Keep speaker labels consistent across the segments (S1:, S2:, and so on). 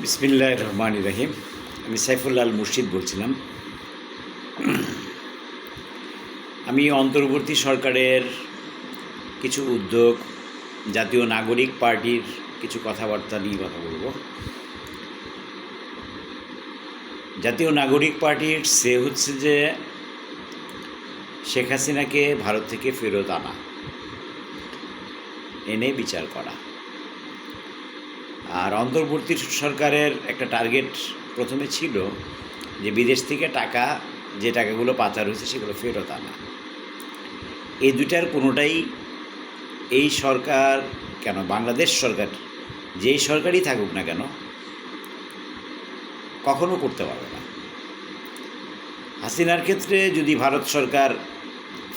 S1: বিসমিল্লাহির রহমানির রহিম। আমি সাইফুল্লাহ আল মুর্শিদ বলছিলাম। আমি অন্তর্বর্তী সরকারের কিছু উদ্যোগ, জাতীয় নাগরিক পার্টির কিছু কথাবার্তা নিয়ে কথা বলবো। জাতীয় নাগরিক পার্টির হচ্ছে যে শেখ হাসিনাকে ভারত থেকে ফেরত আনা, এনে বিচার করা। আর অন্তর্বর্তী সরকারের একটা টার্গেট প্রথমে ছিল যে বিদেশ থেকে টাকা, যে টাকাগুলো পাচার হয়েছে সেগুলো ফেরত আনা। এই দুটার কোনোটাই এই সরকার কেন, বাংলাদেশ সরকার যেই সরকারই থাকুক না কেন, কখনো করতে পারবে না। হাসিনার ক্ষেত্রে যদি ভারত সরকার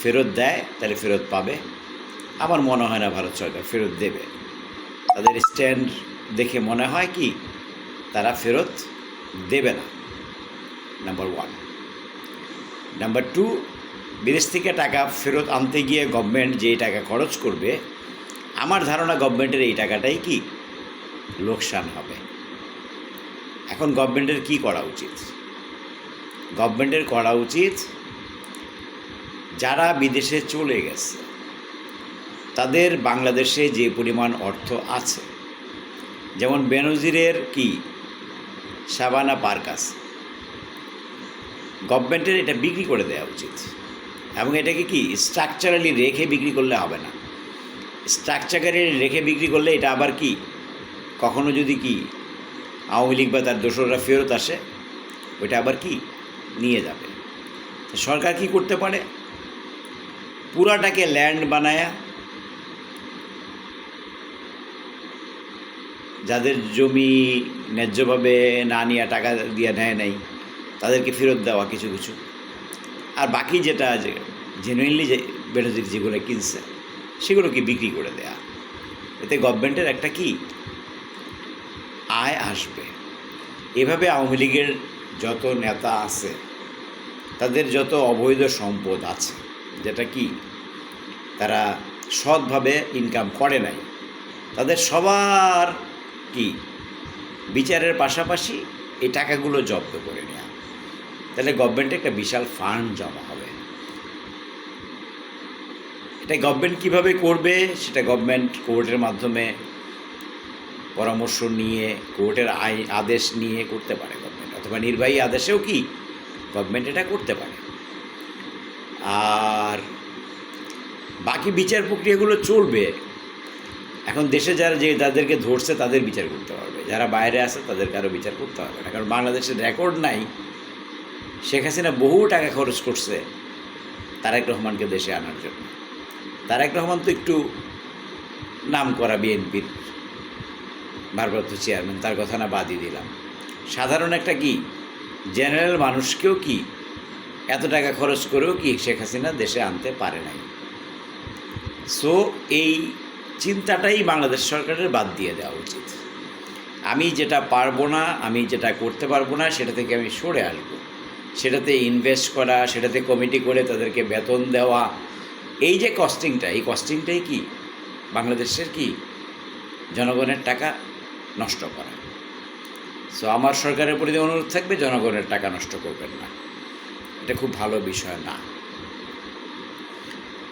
S1: ফেরত দেয় তাহলে ফেরত পাবে। আমার মনে হয় না ভারত সরকার ফেরত দেবে। তাদের স্ট্যান্ড দেখে মনে হয় কি তারা ফেরত দেবে না, নাম্বার ওয়ান। নাম্বার টু, বিদেশ থেকে টাকা ফেরত আনতে গিয়ে গভর্নমেন্ট যেই টাকা খরচ করবে, আমার ধারণা গভর্নমেন্টের এই টাকাটাই কি লোকসান হবে। এখন গভর্নমেন্টের কি করা উচিত? গভর্নমেন্টের করা উচিত যারা বিদেশে চলে গেছে তাদের বাংলাদেশে যে পরিমাণ অর্থ আছে, যেমন বেনজিরের কি শাবানা পার্ক আছে, গভর্নমেন্টের এটা বিক্রি করে দেওয়া উচিত। এবং এটাকে কি স্ট্রাকচারালি রেখে বিক্রি করলে হবে না। স্ট্রাকচারালি রেখে বিক্রি করলে এটা আবার কি কখনো যদি কি আওয়ামী লীগ বা তার দোসররা ফেরত আসে, ওইটা আবার কি নিয়ে যাবে। সরকার কি করতে পারে? পুরাটাকে ল্যান্ড বানায়া যাদের জমি ন্যায্যভাবে না নিয়ে টাকা দিয়ে নেয় নাই তাদেরকে ফেরত দেওয়া কিছু কিছু, আর বাকি যেটা জেনুইনলি যে বেনজির যেগুলো কিনছে সেগুলোকে বিক্রি করে দেয়া। এতে গভর্নমেন্টের একটা কি আয় আসবে। এভাবে আওয়ামী লীগের যত নেতা আছে তাদের যত অবৈধ সম্পদ আছে, যেটা কি তারা সৎভাবে ইনকাম করে নাই, তাদের সবার কি বিচারের পাশাপাশি এই টাকাগুলো জব্দ করে নেওয়া। তাহলে গভর্নমেন্টে একটা বিশাল ফান্ড জমা হবে। এটা গভর্নমেন্ট কীভাবে করবে সেটা গভর্নমেন্ট কোর্টের মাধ্যমে পরামর্শ নিয়ে, কোর্টের আদেশ নিয়ে করতে পারে গভর্নমেন্ট, অথবা নির্বাহী আদেশেও কি গভর্নমেন্ট এটা করতে পারে। আর বাকি বিচার প্রক্রিয়াগুলো চলবে। এখন দেশে যারা যে তাদেরকে ধরছে তাদের বিচার করতে পারবে, যারা বাইরে আছে তাদেরকে আরও বিচার করতে হবে না। কারণ বাংলাদেশের রেকর্ড নাই। শেখ হাসিনা বহু টাকা খরচ করছে তারেক রহমানকে দেশে আনার জন্য। তারেক রহমান তো একটু নাম করা বিএনপির ভারপ্রাপ্ত চেয়ারম্যান, তার কথা না বাদই দিলাম। সাধারণ একটা কি জেনারেল মানুষকেও কি এত টাকা খরচ করেও কি শেখ হাসিনা দেশে আনতে পারে নাই। সো এই চিন্তাটাই বাংলাদেশ সরকারের বাদ দিয়ে দেওয়া উচিত। আমি যেটা পারবো না, আমি যেটা করতে পারবো না সেটা থেকে আমি সরে আসবো। সেটাতে ইনভেস্ট করা, সেটাতে কমিটি করে তাদেরকে বেতন দেওয়া, এই যে কস্টিংটা, এই কস্টিংটাই কি বাংলাদেশের কি জনগণের টাকা নষ্ট করা। সো আমার সরকারের প্রতি অনুরোধ থাকবে, জনগণের টাকা নষ্ট করবেন না। এটা খুব ভালো বিষয় না।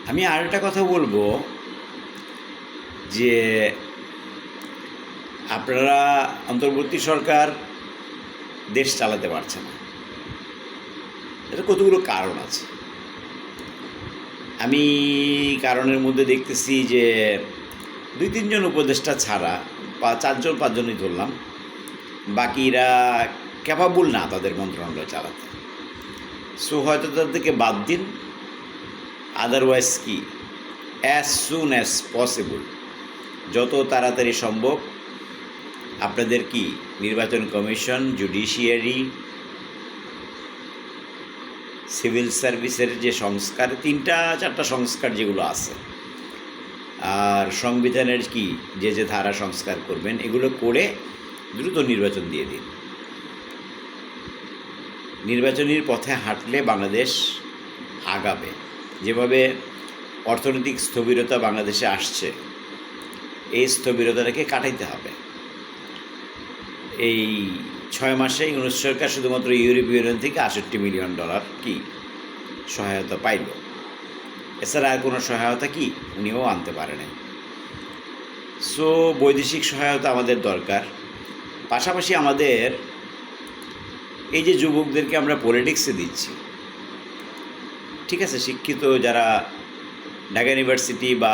S1: আমি আর একটা কথা বলবো যে আপনারা অন্তর্বর্তী সরকার দেশ চালাতে পারছে না। এটা কতগুলো কারণ আছে। আমি কারণের মধ্যে দেখতেছি যে 2-3 জন উপদেষ্টা ছাড়া, 4-5জনই ধরলাম, বাকিরা ক্যাপাবল না তাদের মন্ত্রণালয় চালাতে। সো হয়তো তাদেরকে বাদ দিন। আদারওয়াইজ কি অ্যাজ সুন অ্যাজ পসিবল, যত তাড়াতাড়ি সম্ভব আপনাদের কি নির্বাচন কমিশন, জুডিশিয়ারি, সিভিল সার্ভিসের যে সংস্কার, 3-4টা সংস্কার যেগুলো আছে, আর সংবিধানের কি যে যে ধারা সংস্কার করবেন, এগুলো করে দ্রুত নির্বাচন দিয়ে দিন। নির্বাচনের পথে হাঁটলে বাংলাদেশ আগাবে। যেভাবে অর্থনৈতিক স্থবিরতা বাংলাদেশে আসছে, এই স্থবিরতাটাকে কাটাইতে হবে। এই 6 মাসে ইউনূস সরকার শুধুমাত্র ইউরোপীয় ইউনিয়ন থেকে $68 মিলিয়ন কি সহায়তা পাইল। এছাড়া আর কোনো সহায়তা কি উনিও আনতে পারে নাই। সো বৈদেশিক সহায়তা আমাদের দরকার। পাশাপাশি আমাদের এই যে যুবকদেরকে আমরা পলিটিক্সে দিচ্ছি, ঠিক আছে, শিক্ষিত যারা ঢাকা ইউনিভার্সিটি বা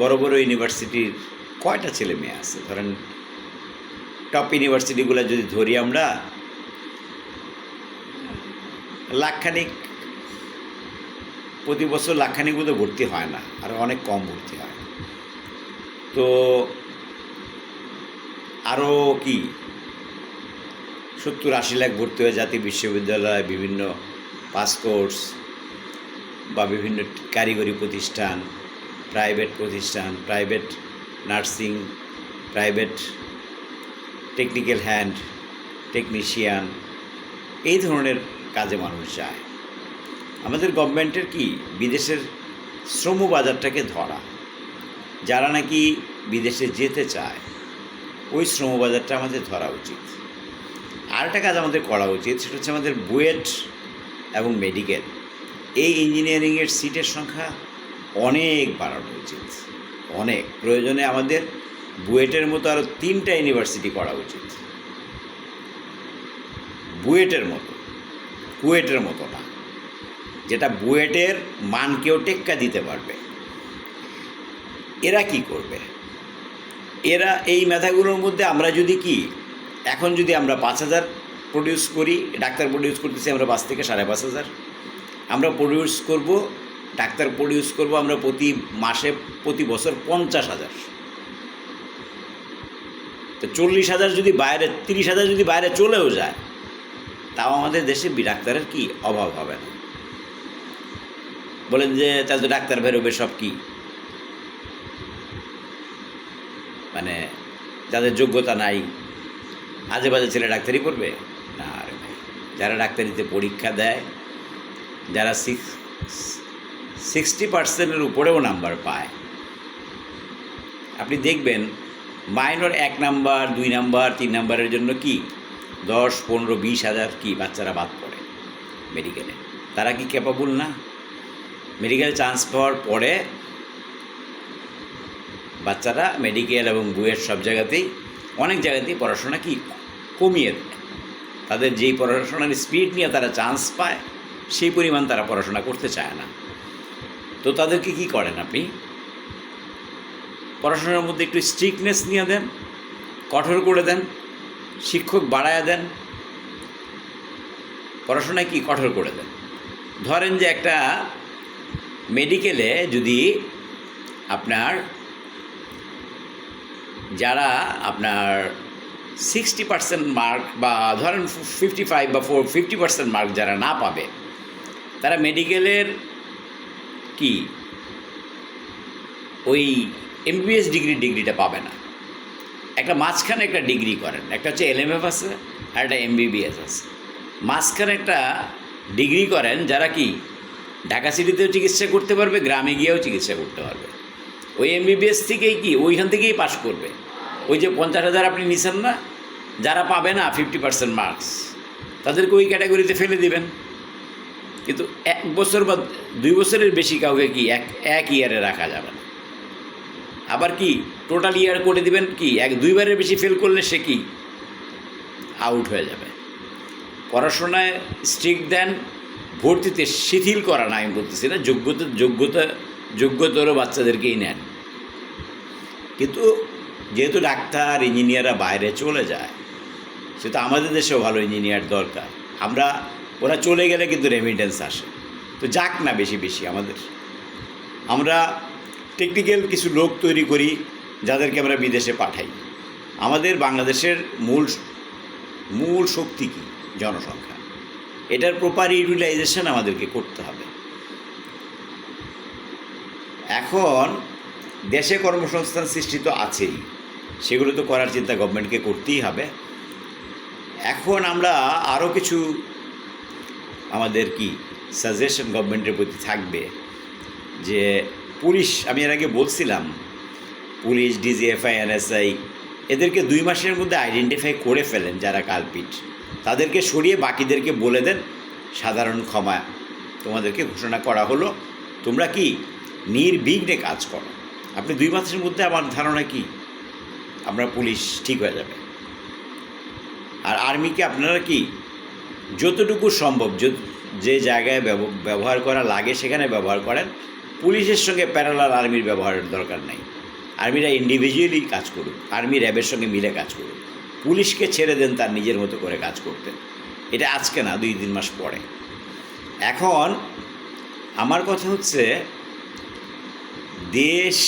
S1: বড় বড় ইউনিভার্সিটির কয়টা ছেলে মেয়ে আছে, ধরেন টপ ইউনিভার্সিটিগুলো যদি ধরি আমরা, লাখখানিক প্রতি বছর লাখখানিক মতো ভর্তি হয় না, আর অনেক কম ভর্তি হয়। তো আরও কি 70-80 লাখ ভর্তি হয়ে জাতীয় বিশ্ববিদ্যালয়, বিভিন্ন পাস কোর্স বা বিভিন্ন কারিগরি প্রতিষ্ঠান, private nursing, private technical hand, technician, এই ধরনের কাজে মানুষ যায়। আমাদের গভর্নমেন্টের কি বিদেশের শ্রম বাজারটাকে ধরা, যারা নাকি বিদেশে যেতে চায় ওই শ্রম বাজারটা আমাদের ধরা উচিত। আরেকটা কাজ আমাদের করা উচিত, সেটা হচ্ছে আমাদের বুয়েট এবং মেডিকেল, এই ইঞ্জিনিয়ারিংয়ের সিটের সংখ্যা অনেক বাড়ানো উচিত। অনেক প্রয়োজনে আমাদের বুয়েটের মতো আরও 3টা ইউনিভার্সিটি করা উচিত। বুয়েটের মতো, কুয়েটের মতো না, যেটা বুয়েটের মানকেও টেক্কা দিতে পারবে। এরা কি করবে? এরা এই মেধাগুলোর মধ্যে আমরা যদি কি এখন যদি আমরা 5,000 প্রডিউস করি, ডাক্তার প্রডিউস করতেছি আমরা 5 থেকে 5,500, আমরা প্রডিউস করব, ডাক্তার প্রডিউস করব আমরা প্রতি মাসে প্রতি বছর 50,000। তো 40,000 যদি বাইরে, 30,000 যদি বাইরে চলেও যায়, তাও আমাদের দেশে ডাক্তারের কি অভাব হবে না। বলেন যে তাদের ডাক্তার বেরোবে সব কি মানে যাদের যোগ্যতা নাই, আজে বাজে ছেলে ডাক্তারি করবে না? আরে ভাই, যারা ডাক্তারিতে পরীক্ষা দেয়, যারা 60% উপরেও নাম্বার পায়, আপনি দেখবেন মাইনর 1 নাম্বার 2 নাম্বার 3 নাম্বারের জন্য কি 10, 15, 20,000 কি বাচ্চারা বাদ পড়ে মেডিকেলে। তারা কি ক্যাপাবল না? মেডিকেল চান্স পাওয়ার পরে বাচ্চারা মেডিকেল এবং বুয়েট সব জায়গাতেই, অনেক জায়গাতেই পড়াশোনা কি কমিয়ে দেয়। তাদের যেই পড়াশোনার স্পিড নিয়ে তারা চান্স পায়, সেই পরিমাণ তারা পড়াশোনা করতে চায় না। তো তাদেরকে কি করেন আপনি? পড়াশোনার মধ্যে একটু স্ট্রিক্টনেস নিয়ে দেন, কঠোর করে দেন, শিক্ষক বাড়ায়া দেন, পড়াশোনায় কি কঠোর করে দেন। ধরেন যে একটা মেডিকেলে যদি আপনার যারা আপনার 60% মার্ক বা ধরেন 55 বা 50% মার্ক যারা না পাবে, তারা মেডিকেলের কি ওই এমবিবিএস ডিগ্রিটা পাবে না। একটা মাঝখানে একটা ডিগ্রি করেন, একটা হচ্ছে এলএমএফ আছে আর একটা এমবিবিএস আছে। মাঝখানে একটা ডিগ্রি করেন যারা কি ঢাকা সিটিতেও চিকিৎসা করতে পারবে, গ্রামে গিয়েও চিকিৎসা করতে পারবে। ওই এমবিবিএস থেকেই কি ওইখান থেকেই পাশ করবে। ওই যে 50,000 আপনি নিছেন না, যারা পাবে না 50% মার্কস, তাদেরকে ওই ক্যাটাগরিতে ফেলে দিবেন। কিন্তু 1 বছর বা 2 বছরের বেশি কাউকে কি এক ইয়ারে রাখা যাবে না। আবার কি টোটাল ইয়ার করে দিবেন কি 1-2 বারের বেশি ফেল করলে সে কি আউট হয়ে যাবে। পড়াশোনায় স্ট্রিক্ট দেন, ভর্তিতে শিথিল করা না, আমি বলতেছি না, যোগ্যতর বাচ্চাদেরকেই নেন। কিন্তু যেহেতু ডাক্তার ইঞ্জিনিয়াররা বাইরে চলে যায়, সেটা আমাদের দেশেও ভালো ইঞ্জিনিয়ার দরকার। ওরা চলে গেলে কিন্তু রেমিটেন্স আসে। তো যাক না বেশি বেশি আমরা টেকনিক্যাল কিছু লোক তৈরি করি, যাদেরকে আমরা বিদেশে পাঠাই। আমাদের বাংলাদেশের মূল শক্তি কি? জনসংখ্যা। এটার প্রপার ইউটিলাইজেশন আমাদেরকে করতে হবে। এখন দেশে কর্মসংস্থান সৃষ্টি তো আছেই, সেগুলো তো করার চিন্তা গভর্নমেন্টকে করতেই হবে। এখন আমরা আরও কিছু আমাদের কি সাজেশন গভর্নমেন্টের প্রতি থাকবে যে পুলিশ, আমি এর আগে বলছিলাম, পুলিশ, ডিজিএফআই, এনএসআই এদেরকে 2 মাসের মধ্যে আইডেন্টিফাই করে ফেলেন যারা কালপিট, তাদেরকে সরিয়ে বাকিদেরকে বলে দেন সাধারণ ক্ষমা তোমাদেরকে ঘোষণা করা হলো, তোমরা কি নির্বিঘ্নে কাজ করো। আপনি 2 মাসের মধ্যে আমার ধারণা কি আপনার পুলিশ ঠিক হয়ে যাবে। আর আর্মিকে আপনারা কি যতটুকু সম্ভব যে জায়গায় ব্যবহার করা লাগে সেখানে ব্যবহার করেন। পুলিশের সঙ্গে প্যারালাল আর্মির ব্যবহারের দরকার নাই। আর্মিরা ইন্ডিভিজুয়ালি কাজ করুক, আর্মি র্যাবের সঙ্গে মিলে কাজ করুক, পুলিশকে ছেড়ে দেন তার নিজের মতো করে কাজ করতে। এটা আজকে না, 2-3 মাস পরে। এখন আমার কথা হচ্ছে, দেশ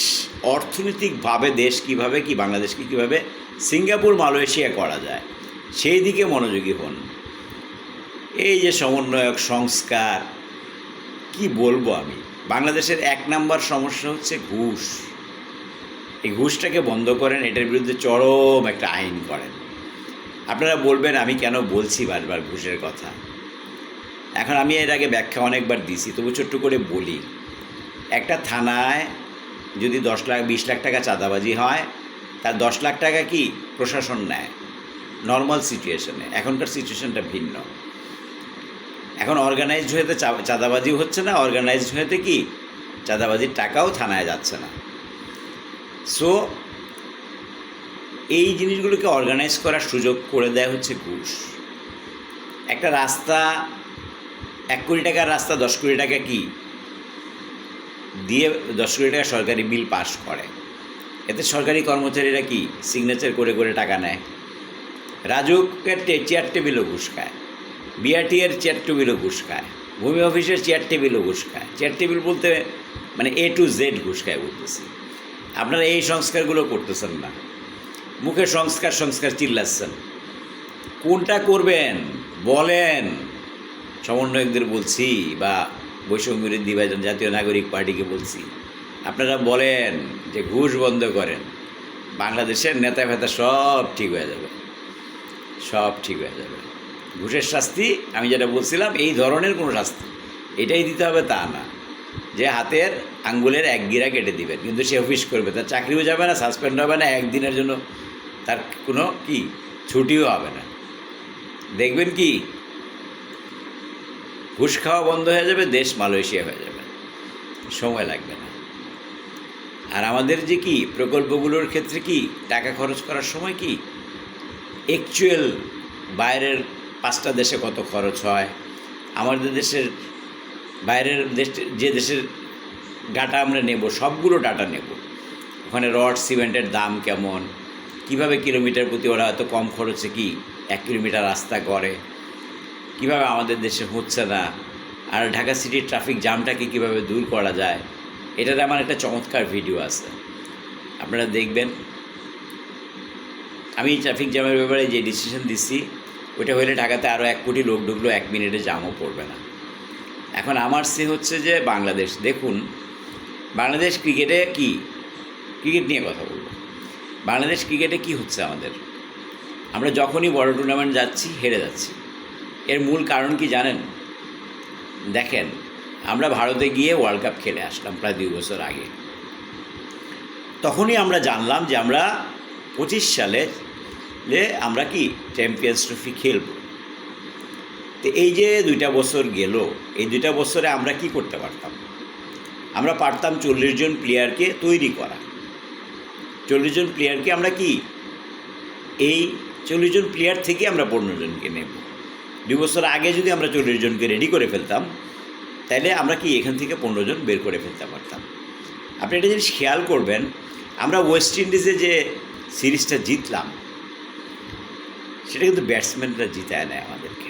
S1: অর্থনৈতিকভাবে দেশ কীভাবে কি বাংলাদেশকে কীভাবে সিঙ্গাপুর মালয়েশিয়া করা যায় সেই দিকে মনোযোগী হন। এই যে সমন্বয়ক সংস্কার, কি বলবো আমি, বাংলাদেশের 1 নম্বর সমস্যা হচ্ছে ঘুষ। এই ঘুষটাকে বন্ধ করেন, এটার বিরুদ্ধে চরম একটা আইন করেন। আপনারা বলবেন আমি কেন বলছি বারবার ঘুষের কথা। এখন আমি এর আগে ব্যাখ্যা অনেকবার দিছি, তবু ছোট্ট করে বলি। একটা থানায় যদি 10 লাখ 20 লাখ টাকা চাঁদাবাজি হয়, তার 10 লাখ টাকা কি প্রশাসন নেয় নর্মাল সিচুয়েশনে। এখনকার সিচুয়েশনটা ভিন্ন। এখন অর্গানাইজড হয়েতে চাঁদাবাজিও হচ্ছে না, অর্গানাইজড হয়েতে কি চাঁদাবাজির টাকাও থানায় যাচ্ছে না। সো এই জিনিসগুলোকে অর্গানাইজ করার সুযোগ করে দেয় হচ্ছে ঘুষ। একটা রাস্তা 1 কোটি টাকার রাস্তা 10 কোটি টাকা কি দিয়ে 10 কোটি টাকা সরকারি বিল পাস করে, এতে সরকারি কর্মচারীরা কি সিগনেচার করে করে টাকা নেয়। রাজুকের চেয়ার টেবিলও ঘুষ খায়, বিআরটিএর চেয়ার টেবিলও ঘুষ খায়, ভূমি অফিসের চেয়ার টেবিলও ঘুষ খায়। চেয়ার টেবিল বলতে মানে A to Z ঘুষ খায় বলতেছি। আপনারা এই সংস্কারগুলো করতেছেন না, মুখে সংস্কার সংস্কার চিল্লাচ্ছেন। কোনটা করবেন বলেন। সমন্বয়কদের বলছি বা বৈষম্য বিরোধী বা জাতীয় নাগরিক পার্টিকে বলছি, আপনারা বলেন যে ঘুষ বন্ধ করেন, বাংলাদেশের নেতা ফেতা সব ঠিক হয়ে যাবে, সব ঠিক হয়ে যাবে। ঘুষের শাস্তি আমি যেটা বলছিলাম এই ধরনের কোনো শাস্তি এটাই দিতে হবে তা না যে হাতের আঙ্গুলের 1 গিরা কেটে দিবেন, কিন্তু সে অফিস করবে, তার চাকরিও যাবে না, সাসপেন্ড হবে না, 1 দিনের জন্য তার কোনো কি ছুটিও হবে না। দেখবেন কি ঘুষ খাওয়া বন্ধ হয়ে যাবে, দেশ মালয়েশিয়া হয়ে যাবে, সময় লাগবে না। আর আমাদের যে কি প্রকল্পগুলোর ক্ষেত্রে কি টাকা খরচ করার সময় কি অ্যাকচুয়াল বাইরের 5টা দেশে কত খরচ হয়, আমাদের দেশের বাইরের যে দেশের ডাটা আমরা নেব সবগুলো ডাটা নেব। ওখানে রড সিমেন্টের দাম কেমন, কিভাবে কিলোমিটার প্রতি ওরা এত কম খরচে কি 1 কিলোমিটার রাস্তা করে, কিভাবে আমাদের দেশে হচ্ছে না, আর ঢাকা সিটির ট্রাফিক জ্যামটাকে কীভাবে দূর করা যায়, এটাতে আমার একটা চমৎকার ভিডিও আছে, আপনারা দেখবেন। আমি ট্রাফিক জ্যামের ব্যাপারে যে ডিসিশন দিচ্ছি ওইটা হলে ঢাকাতে আরও 1 কোটি লোক ঢুকলো 1 মিনিটে জ্যামও পড়বে না। এখন আমার সে হচ্ছে যে বাংলাদেশ দেখুন, বাংলাদেশ ক্রিকেটে কি, ক্রিকেট নিয়ে কথা বলবো। বাংলাদেশ ক্রিকেটে কি হচ্ছে আমাদের, আমরা যখনই বড় টুর্নামেন্ট যাচ্ছি হেরে যাচ্ছি। এর মূল কারণ কি জানেন? দেখেন, আমরা ভারতে গিয়ে ওয়ার্ল্ড কাপ খেলে আসলাম প্রায় 2 বছর আগে। তখনই আমরা জানলাম যে আমরা 25 সালে আমরা কি চ্যাম্পিয়ন্স ট্রফি খেলব। তো এই যে 2টা বছর গেল, এই 2টা বছরে আমরা কি করতে পারতাম? আমরা পারতাম 40 জন প্লেয়ারকে তৈরি করা। 40 জন প্লেয়ারকে আমরা কি এই 40 জন প্লেয়ার থেকে আমরা 15 জনকে নেব। 2 বছর আগে যদি আমরা 40 জনকে রেডি করে ফেলতাম তাহলে আমরা কি এখান থেকে 15 জন বের করে ফেলতে পারতাম। আপনি একটা জিনিস খেয়াল করবেন, আমরা ওয়েস্ট ইন্ডিজে যে সিরিজটা জিতলাম সেটা কিন্তু ব্যাটসম্যানরা জিতায় নেয় আমাদেরকে।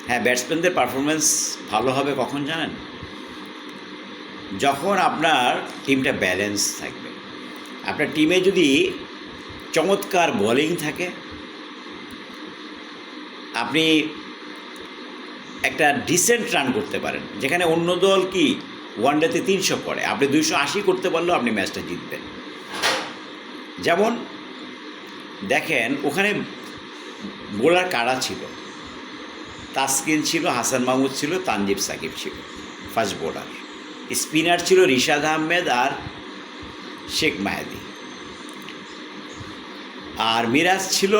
S1: হ্যাঁ, ব্যাটসম্যানদের পারফরমেন্স ভালো হবে কখন জানেন? যখন আপনার টিমটা ব্যালেন্স থাকবে। আপনার টিমে যদি চমৎকার বোলিং থাকে, আপনি একটা ডিসেন্ট রান করতে পারেন, যেখানে অন্য দল কি ওয়ানডেতে 300 করে, আপনি 280 করতে পারলেও আপনি ম্যাচটা জিতবেন। যেমন দেখেন ওখানে বোলার কারা ছিল, তাসকিন ছিল, হাসান মাহমুদ ছিল, তানজিব সাকিব ছিল ফাস্ট বোলার। স্পিনার ছিল রিশাদ আহমেদ আর শেখ মাহেদি। আর মিরাজ ছিল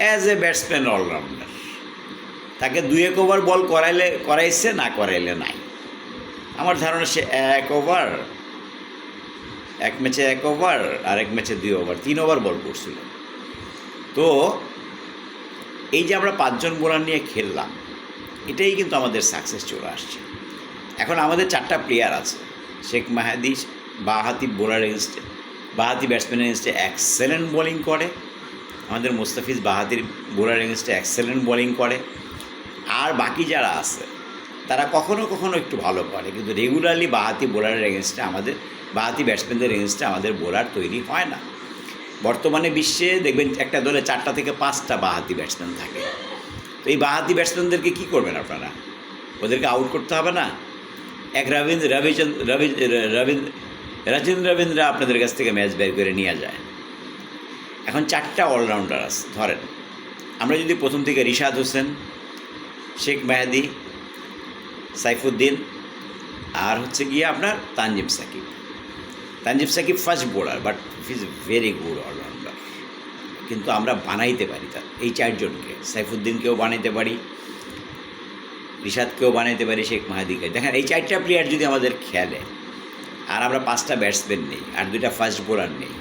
S1: অ্যাজ এ ব্যাটসম্যান অলরাউন্ডার। তাকে 2-1 ওভার বল করাইছে, না করাইলে নাই। আমার ধারণা সে এক ম্যাচে 1 ওভার আর এক ম্যাচে 2 ওভার, 3 ওভার বল করছিল। তো এই যে আমরা 5 জন বোলার নিয়ে খেললাম, এটাই কিন্তু আমাদের সাকসেস চলে আসছে। এখন আমাদের 4টা প্লেয়ার আছে। শেখ মাহাদি বাঁহাতি বোলার এগেনস্টে, বাঁহাতি ব্যাটসম্যানের এগেনস্টে এক্সেলেন্ট বোলিং করে। আমাদের মোস্তাফিজ বাঁহাতির বোলার এগেনস্টে এক্সেলেন্ট বোলিং করে। আর বাকি যারা আছে তারা কখনো কখনো একটু ভালো করে, কিন্তু রেগুলারলি বাঁহাতি বোলারের এগেনস্টে আমাদের, বাঁহাতি ব্যাটসম্যানদের এগেনস্টে আমাদের বোলার তৈরি হয় না। বর্তমানে বিশ্বে দেখবেন একটা দলে 4টা থেকে 5টা বাঁহাতি ব্যাটসম্যান থাকে। তো এই বাঁহাতি ব্যাটসম্যানদেরকে কী করবেন আপনারা? ওদেরকে আউট করতে হবে না? এক রাজেন্দ্র রবীন্দ্র আপনাদের কাছ থেকে ম্যাচ বের করে নিয়ে যায়। এখন 4টা অলরাউন্ডার আছে। ধরেন আমরা যদি প্রথম থেকে রিশাদ হোসেন, শেখ মেহেদি, সাইফুদ্দিন আর হচ্ছে গিয়ে আপনার Tanzim Sakib fast bowler, but is very good allrounder. কিন্তু আমরা বানাইতে পারি তার এই 4 জনকে, সাইফুদ্দিনকেও বানাইতে পারি, রিশাদকেও বানাইতে পারি, শেখ মাহাদিকে। দেখেন এই 4টা প্লেয়ার যদি আমাদের খেলে আর আমরা 5টা ব্যাটসম্যান নেই আর 2টা ফাস্ট বোলার নেই,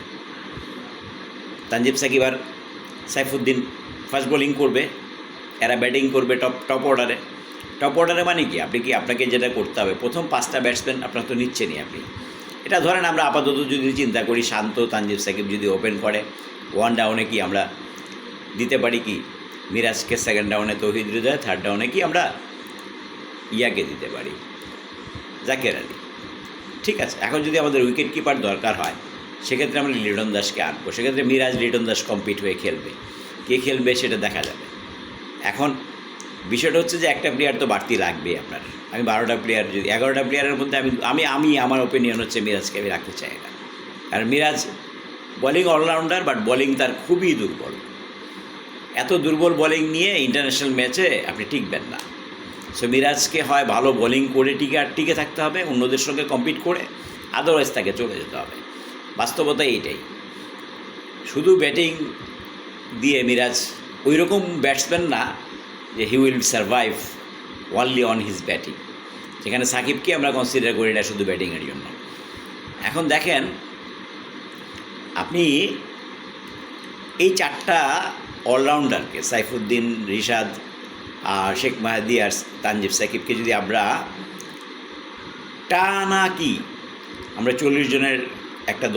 S1: তানজিম সাকিব আর সাইফুদ্দিন ফাস্ট বোলিং করবে, এরা ব্যাটিং করবে টপ অর্ডারে। মানে কি আপনাকে যেটা করতে হবে, প্রথম 5টা ব্যাটসম্যান আপনার তো নিচ্ছেনই আপনি। এটা ধরেন আমরা আপাতত যদি চিন্তা করি, শান্ত তানজিম সাকিব যদি ওপেন করে, 1 ডাউনে কি আমরা দিতে পারি কি মিরাজকে, 2nd ডাউনে তৌহিদ হৃদয়, 3rd ডাউনে কি আমরা ইয়াকে দিতে পারি জাকের আলী। ঠিক আছে, এখন যদি আমাদের উইকেট কিপার দরকার হয় সেক্ষেত্রে আমরা লিটন দাসকে আনবো। সেক্ষেত্রে মিরাজ লিটন দাস কম্পিট হয়ে খেলবে, কে খেলবে সেটা দেখা যাবে। এখন বিষয়টা হচ্ছে যে একটা প্লেয়ার তো বাড়তি লাগবে আপনার। আমি 12টা প্লেয়ার, যদি 11টা প্লেয়ারের মধ্যে আমি আমার ওপিনিয়ন হচ্ছে মিরাজকে আমি রাখতে চাই না। আর Miraz bowling allrounder, but bowling তার খুবই দুর্বল। এত দুর্বল বোলিং নিয়ে ইন্টারন্যাশনাল ম্যাচে আপনি টিকবেন না। সো মিরাজকে হয় ভালো বোলিং করে টিকে থাকতে হবে, অন্যদের সঙ্গে কম্পিট করে, আদারওয়াইজ তাকে চলে যেতে হবে। বাস্তবতা এইটাই। শুধু ব্যাটিং দিয়ে মিরাজ ওই রকম ব্যাটসম্যান না যে he will survive only on his batting, যেখানে সাকিবকে আমরা কনসিডার করি না শুধু ব্যাটিংয়ের জন্য। এখন দেখেন আপনি এই 4টা অলরাউন্ডারকে, সাইফুদ্দিন, রিশাদ আর শেখ মাহাদি আর তানজিম সাকিবকে যদি আমরা টানা কি আমরা 40 জনের একটা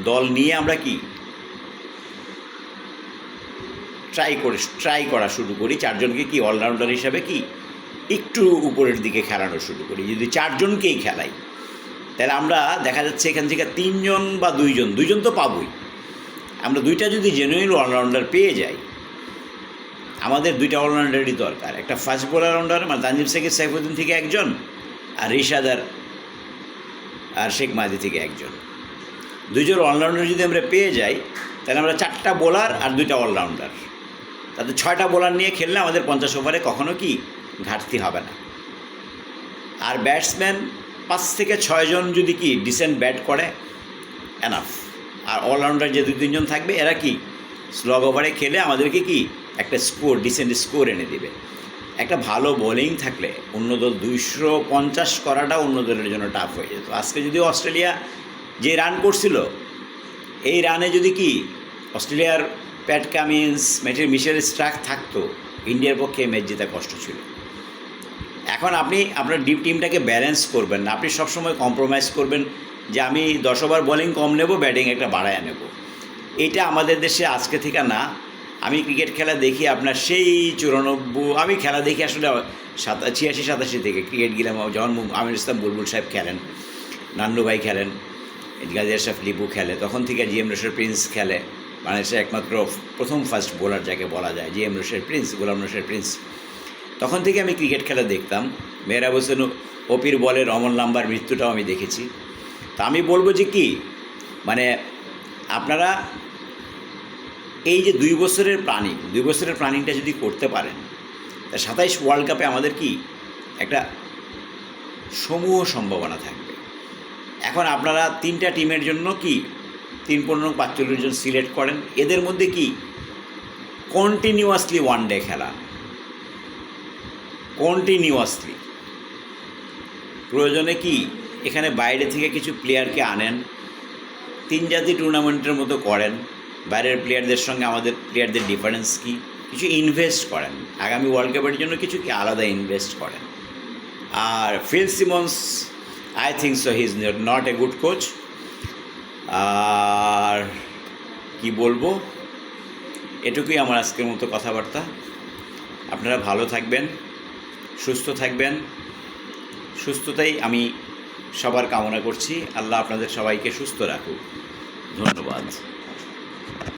S1: দল নিয়ে আমরা কি ট্রাই করা শুরু করি, 4 জনকে কি অলরাউন্ডার হিসাবে কি একটু উপরের দিকে খেলানো শুরু করি, যদি 4 জনকেই খেলাই, তাহলে আমরা দেখা যাচ্ছে এখান থেকে 3 জন বা 2 জন তো পাবই। আমরা 2টা যদি জেনুইন অলরাউন্ডার পেয়ে যাই, আমাদের 2টা অলরাউন্ডারই দরকার। একটা ফাস্ট বোলার অলরাউন্ডার মানে তানজিম সাকিব সাইফুদ্দিন থেকে একজন, আর রিশাদ আর শেখ মাহাদি থেকে একজন। 2 জন অলরাউন্ডার যদি আমরা পেয়ে যাই, তাহলে আমরা 4টা বোলার আর 2টা অলরাউন্ডার, তাতে 6টা বোলার নিয়ে খেললে আমাদের 50 ওভারে কখনো কি ঘাটতি হবে না। আর ব্যাটসম্যান 5 থেকে 6 জন যদি কি ডিসেন্ট ব্যাট করে এনাফ। আর অলরাউন্ডার যে 2-3 জন থাকবে, এরা কি স্লগ ওভারে খেলে আমাদেরকে কি একটা ডিসেন্ট স্কোর এনে দেবে। একটা ভালো বোলিং থাকলে অন্য দল 250 করাটা অন্য দলের জন্য টাফ হয়ে যেত। আজকে যদি অস্ট্রেলিয়া যে রান করছিল, এই রানে যদি কি অস্ট্রেলিয়ার প্যাট কামিন্স, মিশেল স্টার্ক থাকতো, ইন্ডিয়ার পক্ষে ম্যাচ জেতা কষ্ট ছিল। এখন আপনি আপনার ডিপ টিমটাকে ব্যালেন্স করবেন না, আপনি সবসময় কম্প্রোমাইজ করবেন যে আমি 10 ওভার বোলিং কম নেব, ব্যাটিং একটা বাড়ায় নেব। এটা আমাদের দেশে আজকে থেকে না। আমি ক্রিকেট খেলা দেখি আপনার সেই 94, আমি খেলা দেখি আসলে 86-87 থেকে ক্রিকেট গেলাম, যখন আমির ইসলাম বুলবুল সাহেব খেলেন, নান্নু ভাই খেলেন, গাজী আশরাফ লিপু খেলে, তখন থেকে জিএম রশিদ প্রিন্স খেলে। বাংলাদেশের একমাত্র প্রথম ফার্স্ট বোলার যাকে বলা যায়, জিএম রশিদ প্রিন্স, গোলাম রশিদ প্রিন্স। তখন থেকে আমি ক্রিকেট খেলা দেখতাম। মেহরাব হোসেন ওপির বলের অমল লাম্বার মৃত্যুটাও আমি দেখেছি। তা আমি বলবো যে কি মানে আপনারা এই যে 2 বছরের প্ল্যানিংটা যদি করতে পারেন, তা 27 ওয়ার্ল্ড কাপে আমাদের কি একটা সমূহ সম্ভাবনা থাকবে। এখন আপনারা 3টা টিমের জন্য কি 3-15-45 জন সিলেক্ট করেন, এদের মধ্যে কি কন্টিনিউয়াসলি ওয়ান ডে খেলা, কন্টিনিউয়াসলি। প্রয়োজনে কি এখানে বাইরে থেকে কিছু প্লেয়ারকে আনেন, 3 জাতি টুর্নামেন্টের মতো করেন, বাইরের প্লেয়ারদের সঙ্গে আমাদের প্লেয়ারদের ডিফারেন্স কী, কিছু ইনভেস্ট করেন, আগামী ওয়ার্ল্ড কাপের জন্য কিছু কি আলাদা ইনভেস্ট করেন। আর Phil Simmons, I think so he is not a good coach. আর কি বলবো, এটুকুই আমার আজকের মতো কথাবার্তা। আপনারা ভালো থাকবেন, সুস্থ থাকবেন, সুস্থতাই আমি সবার কামনা করছি। আল্লাহ আপনাদের সবাইকে সুস্থ রাখুক। ধন্যবাদ।